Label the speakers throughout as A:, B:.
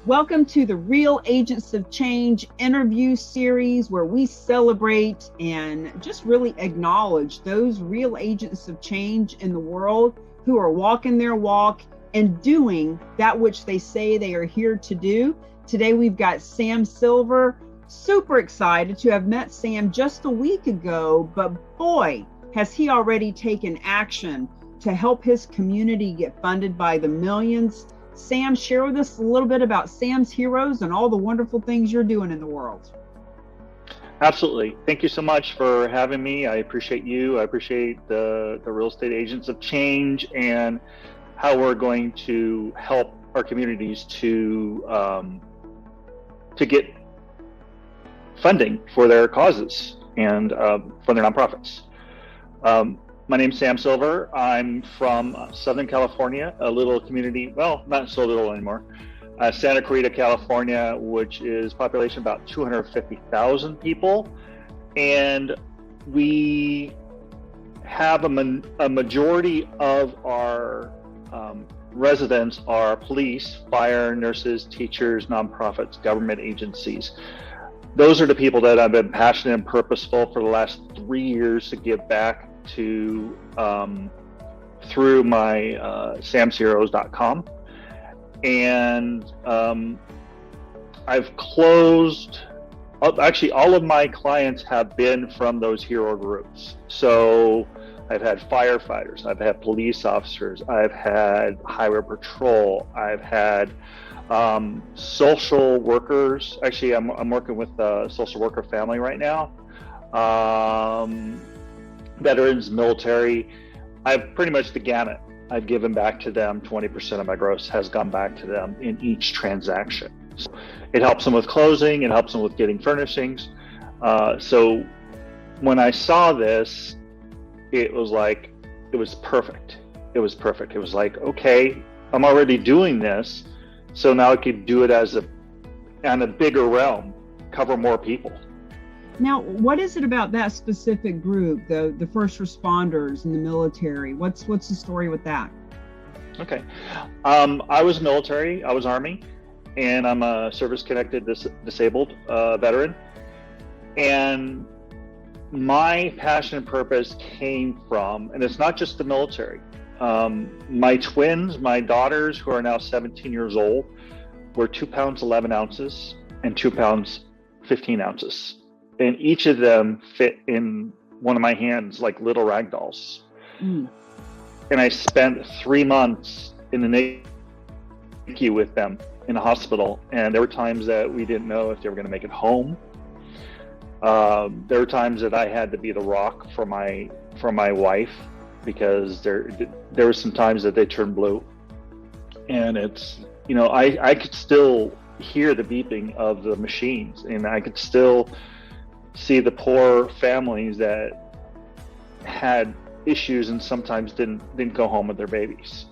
A: Welcome to the Real Agents of Change interview series, where we celebrate and just really acknowledge those real agents of change in the world who are walking their walk and doing that which they say they are here to do. Today we've got Sam Silver. Super excited to have met Sam just a week ago, but boy, has he already taken action to help his community get funded by the millions. Sam, share with us a little bit about Sam's Heroes and all the wonderful things you're doing in the world.
B: Absolutely. Thank you so much for having me. I appreciate you. I appreciate the Real Estate Agents of Change and how we're going to help our communities to get funding for their causes and for their nonprofits. My name's Sam Silver. I'm from Southern California, a little community, well, not so little anymore, Santa Clarita, California, which is population about 250,000 people. And we have a majority of our residents are police, fire, nurses, teachers, nonprofits, government agencies. Those are the people that I've been passionate and purposeful for the last 3 years to give back to through my samsheroes.com. And I've closed, actually all of my clients have been from those hero groups. So I've had firefighters, I've had police officers, I've had highway patrol, I've had social workers. Actually, I'm working with a social worker family right now. Veterans, military. I've pretty much the gamut. I've given back to them. 20% of my gross has gone back to them in each transaction. So it helps them with closing, it helps them with getting furnishings. So when I saw this, it was like, it was perfect. It was perfect. It was like, okay, I'm already doing this, so now I could do it on a bigger realm, cover more people.
A: Now, what is it about that specific group, the first responders and the military? What's the story with that?
B: Okay. I was military, I was Army, and I'm a service-connected disabled veteran. And my passion and purpose came from, and it's not just the military, my twins, my daughters, who are now 17 years old, were 2 pounds 11 ounces and 2 pounds 15 ounces. And each of them fit in one of my hands like little rag dolls. And I spent 3 months in the NICU with them in the hospital. And there were times that we didn't know if they were going to make it home. There were times that I had to be the rock for my wife, because there were some times that they turned blue. And it's, I could still hear the beeping of the machines, and I could still see the poor families that had issues and sometimes didn't go home with their babies.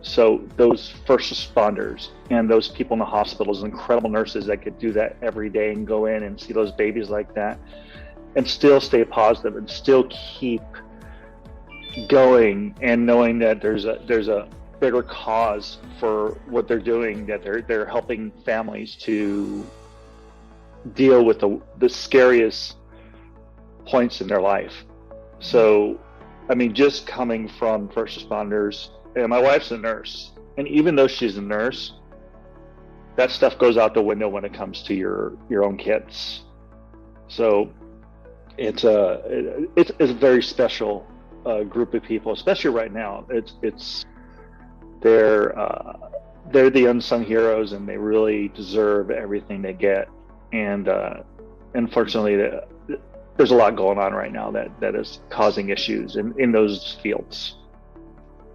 B: So those first responders and those people in the hospitals, incredible nurses that could do that every day and go in and see those babies like that and still stay positive and still keep going, and knowing that there's a bigger cause for what they're doing, that they're helping families to deal with the scariest points in their life. So, I mean, just coming from first responders, and my wife's a nurse, and even though she's a nurse, that stuff goes out the window when it comes to your own kids. So it's a very special group of people, especially right now. They're the unsung heroes, and they really deserve everything they get. And unfortunately, there's a lot going on right now that is causing issues in those fields.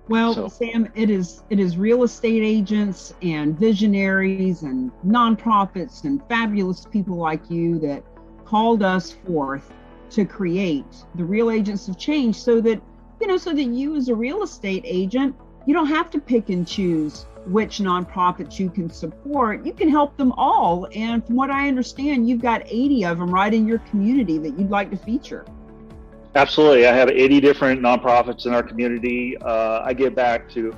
A: Well, so, Sam, it is real estate agents and visionaries and nonprofits and fabulous people like you that called us forth to create the Real Agents of Change, so that you as a real estate agent, you don't have to pick and choose which nonprofits you can support. You can help them all. And from what I understand, you've got 80 of them right in your community that you'd like to feature.
B: Absolutely. I have 80 different nonprofits in our community. I give back to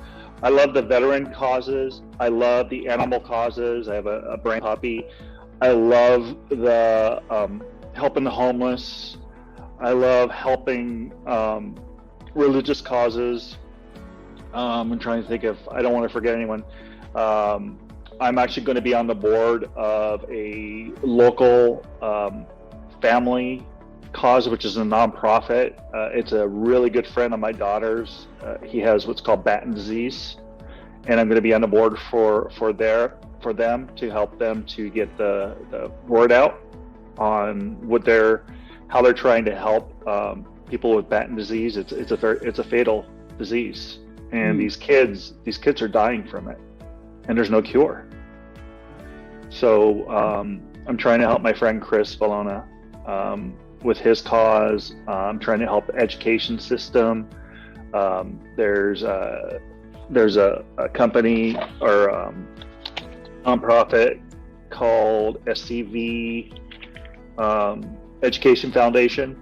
B: I love the veteran causes. I love the animal causes. I have a brand puppy. I love the helping the homeless. I love helping religious causes. I'm trying to think if I don't want to forget anyone. I'm actually going to be on the board of a local family cause, which is a nonprofit. It's a really good friend of my daughter's. He has what's called Batten disease, and I'm going to be on the board for them to help them to get the word out on how they're trying to help people with Batten disease. It's a fatal disease, and these kids are dying from it, and there's no cure. So I'm trying to help my friend Chris Valona with his cause. I'm trying to help the education system. There's a company or nonprofit called SCV Education Foundation,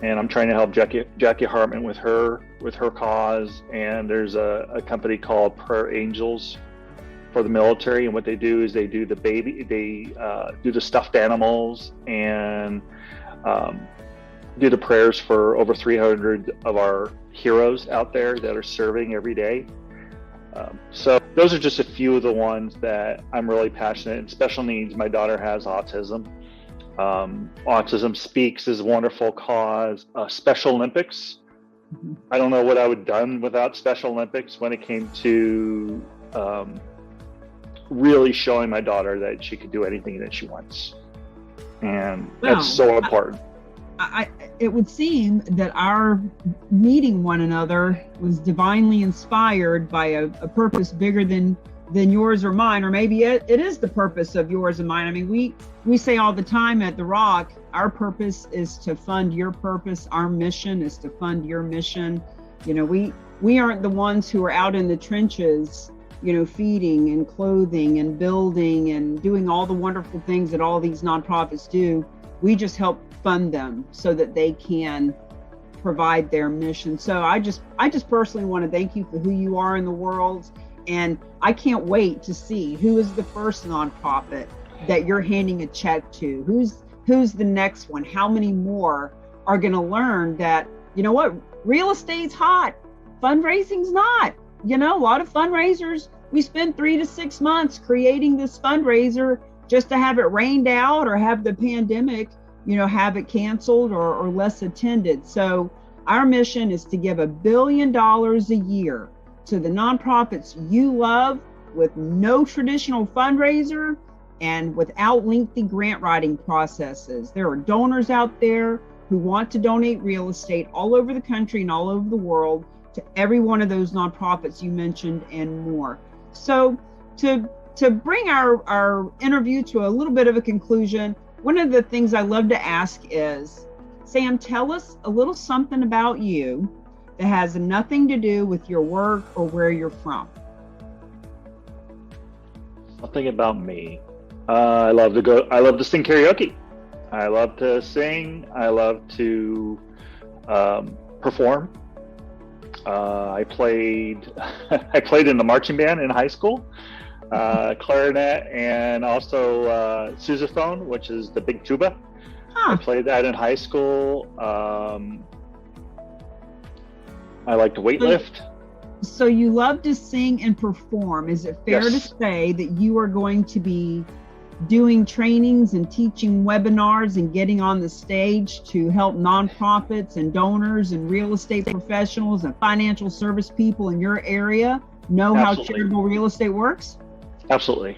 B: and I'm trying to help Jackie Hartman with her cause. And there's a company called Prayer Angels for the military, and what they do is they do the stuffed animals and do the prayers for over 300 of our heroes out there that are serving every day. So those are just a few of the ones that I'm really passionate in. Special needs, my daughter has autism. Autism Speaks is a wonderful cause. Special Olympics. I don't know what I would have done without Special Olympics when it came to really showing my daughter that she could do anything that she wants. And that's so important.
A: It would seem that our meeting one another was divinely inspired by a purpose bigger than yours or mine, or maybe it is the purpose of yours and mine. I mean, we say all the time at The Rock, our purpose is to fund your purpose. Our mission is to fund your mission. You know, we aren't the ones who are out in the trenches, you know, feeding and clothing and building and doing all the wonderful things that all these nonprofits do. We just help fund them so that they can provide their mission. So I just personally want to thank you for who you are in the world. And I can't wait to see who is the first nonprofit that you're handing a check to. Who's the next one? How many more are going to learn that, you know what, real estate's hot, fundraising's not. You know, a lot of fundraisers, we spend 3 to 6 months creating this fundraiser just to have it rained out or have the pandemic, you know, have it canceled or less attended. So our mission is to give $1 billion a year to the nonprofits you love with no traditional fundraiser and without lengthy grant writing processes. There are donors out there who want to donate real estate all over the country and all over the world to every one of those nonprofits you mentioned and more. So to bring our interview to a little bit of a conclusion, one of the things I love to ask is, Sam, tell us a little something about you that has nothing to do with your work or where you're from.
B: Something about me. I love to sing karaoke. I love to sing. I love to perform. I played in the marching band in high school, clarinet, and also sousaphone, which is the big tuba. I played that in high school. I like to weightlift.
A: So you love to sing and perform. Is it fair to say that you are going to be doing trainings and teaching webinars and getting on the stage to help nonprofits and donors and real estate professionals and financial service people in your area know how charitable real estate works?
B: Absolutely.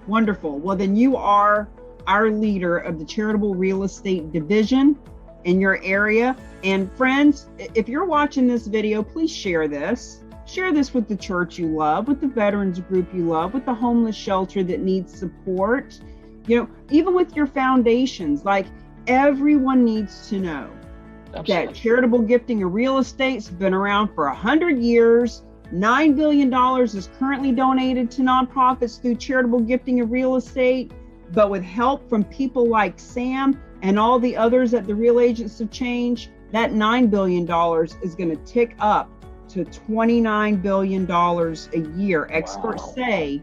A: Wonderful. Well, then you are our leader of the Charitable Real Estate Division in your area. And friends, if you're watching this video, please share this. Share this with the church you love, with the veterans group you love, with the homeless shelter that needs support. You know, even with your foundations, like everyone needs to know that charitable gifting of real estate's been around for 100 years. $9 billion is currently donated to nonprofits through charitable gifting of real estate. But with help from people like Sam and all the others at the Real Agents of Change, that $9 billion is going to tick up to $29 billion a year. Experts say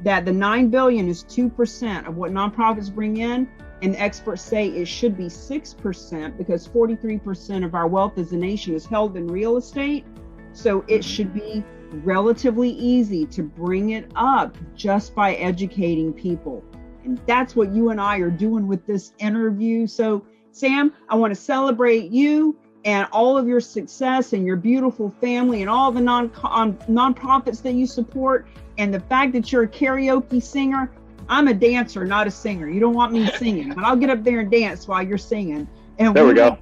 A: that the $9 billion is 2% of what nonprofits bring in, and experts say it should be 6% because 43% of our wealth as a nation is held in real estate. So it should be relatively easy to bring it up just by educating people. And that's what you and I are doing with this interview. So Sam, I want to celebrate you and all of your success and your beautiful family and all the nonprofits that you support, and the fact that you're a karaoke singer. I'm a dancer, not a singer. You don't want me singing, but I'll get up there and dance while you're singing. And
B: there we go.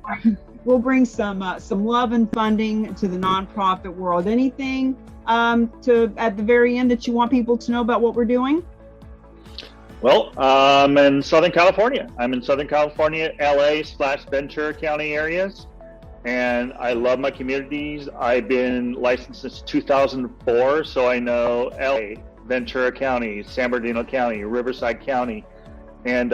A: We'll bring some love and funding to the nonprofit world. Anything at the very end that you want people to know about what we're doing?
B: Well, I'm in Southern California. LA/Ventura County areas. And I love my communities. I've been licensed since 2004, so I know LA, Ventura County, San Bernardino County, Riverside County, and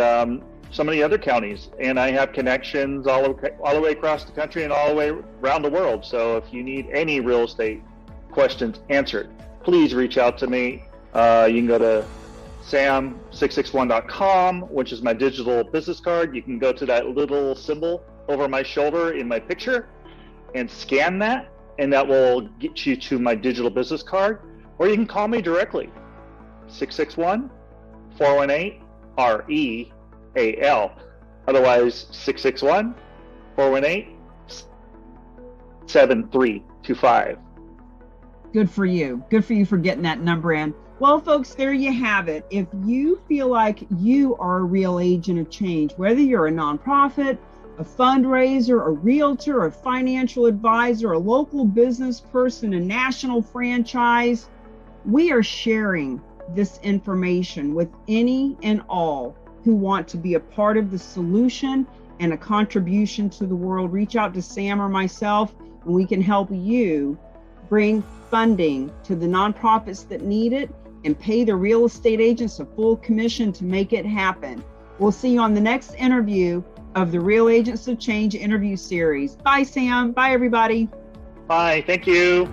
B: some of the other counties. And I have connections all the way across the country and all the way around the world. So if you need any real estate questions answered, please reach out to me. You can go to sam661.com, which is my digital business card. You can go to that little symbol over my shoulder in my picture and scan that, and that will get you to my digital business card. Or you can call me directly, 661-418-REAL. Otherwise, 661-418-7325.
A: Good for you. Good for you for getting that number in. Well, folks, there you have it. If you feel like you are a real agent of change, whether you're a nonprofit, a fundraiser, a realtor, a financial advisor, a local business person, a national franchise, we are sharing this information with any and all who want to be a part of the solution and a contribution to the world. Reach out to Sam or myself, and we can help you bring funding to the nonprofits that need it and pay the real estate agents a full commission to make it happen. We'll see you on the next interview of the Real Agents of Change interview series. Bye, Sam. Bye, everybody.
B: Bye. Thank you.